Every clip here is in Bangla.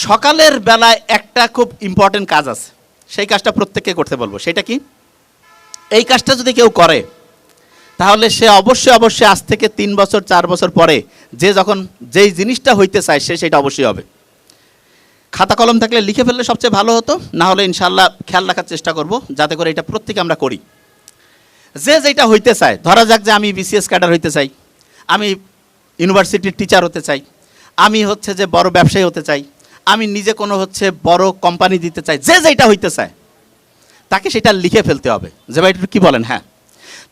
সকালের বেলায় একটা খুব ইম্পর্টেন্ট কাজ আছে, সেই কাজটা প্রত্যেককে করতে বলবো। সেটা কি? এই কাজটা যদি কেউ করে তাহলে সে অবশ্যই অবশ্যই আজ থেকে 3 বছর 4 বছর পরে যে যখন যেই জিনিসটা হইতে চায় সে সেটা অবশ্যই হবে। খাতা কলম থাকলে লিখে ফেললে সবচেয়ে ভালো হতো, না হলে ইনশাল্লাহ খেয়াল রাখার চেষ্টা করব যাতে করে এটা প্রত্যেকে আমরা করি। যে যেটা হইতে চায়, ধরা যাক যে আমি বিসিএস ক্যাডার হইতে চাই, আমি ইউনিভার্সিটির টিচার হতে চাই, আমি হচ্ছে যে বড় ব্যবসায়ী হতে চাই, আমি নিজে কোনো হচ্ছে বড় কোম্পানি দিতে চাই, যে যেটা হইতে চায় তাকে সেটা লিখে ফেলতে হবে। যে ভাই একটু কী বলেন? হ্যাঁ,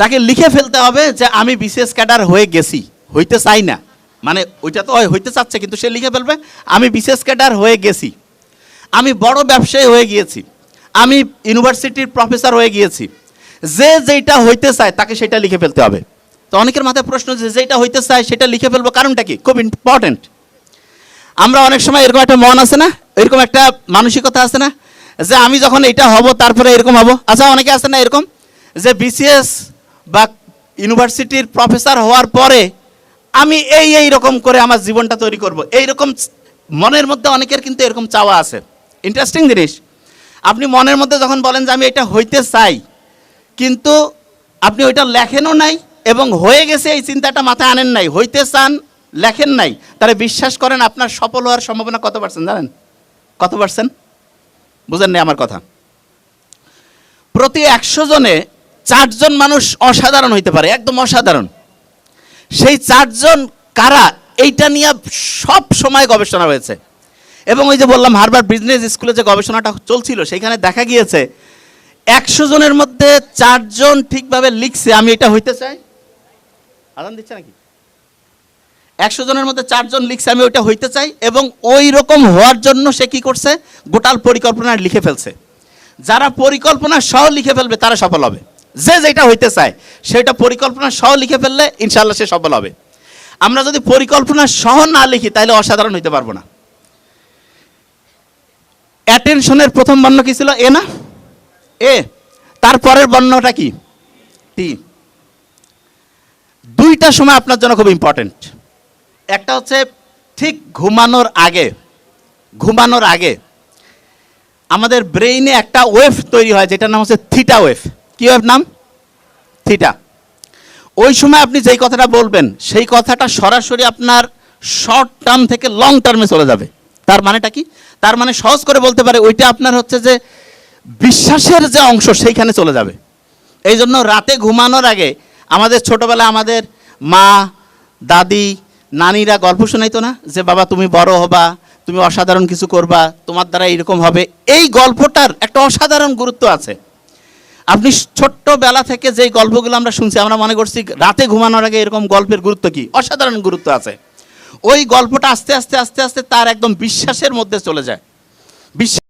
তাকে লিখে ফেলতে হবে যে আমি বিসিএস ক্যাডার হয়ে গেছি, হইতে চাই না, মানে ওইটা তো হইতে চাচ্ছে কিন্তু সে লিখে ফেলবে আমি বিসিএস ক্যাডার হয়ে গেছি, আমি বড় ব্যবসায়ী হয়ে গিয়েছি, আমি ইউনিভার্সিটির প্রফেসর হয়ে গিয়েছি। যে যেটা হইতে চায় তাকে সেটা লিখে ফেলতে হবে। তো অনেকের মাথায় প্রশ্ন, যে যেটা হইতে চায় সেটা লিখে ফেলবো, কারণটা কি? খুব ইম্পর্টেন্ট। আমরা অনেক সময় এরকম একটা মন আছে না, এরকম একটা মানসিকতা আছে না, যে আমি যখন এটা হব তারপরে এরকম হব। আচ্ছা, অনেকে আছে না এরকম, যে বিসিএস বা ইউনিভার্সিটির প্রফেসর হওয়ার পরে আমি এই রকম করে আমার জীবনটা তৈরি করব, এইরকম মনের মধ্যে অনেকের কিন্তু এরকম চাওয়া আছে। ইন্টারেস্টিং জিনিস, আপনি মনের মধ্যে যখন বলেন যে আমি এটা হইতে চাই, কিন্তু আপনি ওইটা লেখেনও নাই এবং হয়ে গেছে এই চিন্তাটা মাথায় আনেন নাই, হইতে চান লেখেন নাই, তাহলে বিশ্বাস করেন আপনার সফল হওয়ার সম্ভাবনা কত পার্সেন্ট জানেন? কত পার্সেন্ট? বুঝেন না আমার কথা? প্রতি 100 জনে 4 জন মানুষ অসাধারণ হইতে পারে, একদম অসাধারণ। সেই 4 জন কারা? এইটা নিয়ে সব সময় গবেষণা হয়েছে। এবং ওই যে বললাম হার্ভার্ড বিজনেস স্কুলে যে গবেষণাটা চলছিল সেখানে দেখা গিয়েছে 100 জনের মধ্যে 4 জন ঠিকভাবে লিখছে আমি এটা হইতে চাই। আদান দিচ্ছে নাকি? 100 জনের মধ্যে 4 জন লিখছে আমি ওইটা হইতে চাই, এবং ওই রকম হওয়ার জন্য সে কি করছে? গোটাল পরিকল্পনা লিখে ফেলছে। যারা পরিকল্পনা সহ লিখে ফেলবে তারা সফল হবে। যে যেটা হইতে চায় সেটা পরিকল্পনা সহ লিখে ফেললে ইনশাআল্লাহ সে সফল হবে। আমরা যদি পরিকল্পনা সহ না লিখি তাহলে অসাধারণ হইতে পারবো না। অ্যাটেনশনের প্রথম বর্ণ কি ছিল? এ না? এ। তারপরের বর্ণটা কি? টি। দুইটা সময় আপনার জন্য খুব ইম্পর্টেন্ট। একটা হচ্ছে ঠিক ঘুমানোর আগে। ঘুমানোর আগে আমাদের ব্রেইনে একটা ওয়েভ তৈরি হয় যেটার নাম হচ্ছে থিটা ওয়েভ। কি ওয়েভ নাম? থিটা। ওই সময় আপনি যেই কথাটা বলবেন সেই কথাটা সরাসরি আপনার শর্ট টার্ম থেকে লং টার্মে চলে যাবে। তার মানেটা কি? তার মানে সহজ করে বলতে পারে ওইটা আপনার হচ্ছে যে বিশ্বাসের যে অংশ সেইখানে চলে যাবে। এই জন্য রাতে ঘুমানোর আগে আমাদের ছোটোবেলায় আমাদের মা, দাদি, নানিরা গল্প শোনাইতো না, যে বাবা তুমি বড় হবা, তুমি অসাধারণ কিছু করবা, তোমার দ্বারা এরকম হবে। এই গল্পটার একটা অসাধারণ গুরুত্ব আছে। আপনি ছোট্টবেলা থেকে যেই গল্পগুলো আমরা শুনছি আমরা মনে করছি রাতে ঘুমানোর আগে এরকম গল্পের গুরুত্ব কি? অসাধারণ গুরুত্ব আছে। ওই গল্পটা আস্তে আস্তে আস্তে আস্তে তার একদম বিশ্বাসের মধ্যে চলে যায়। বিশ্বাস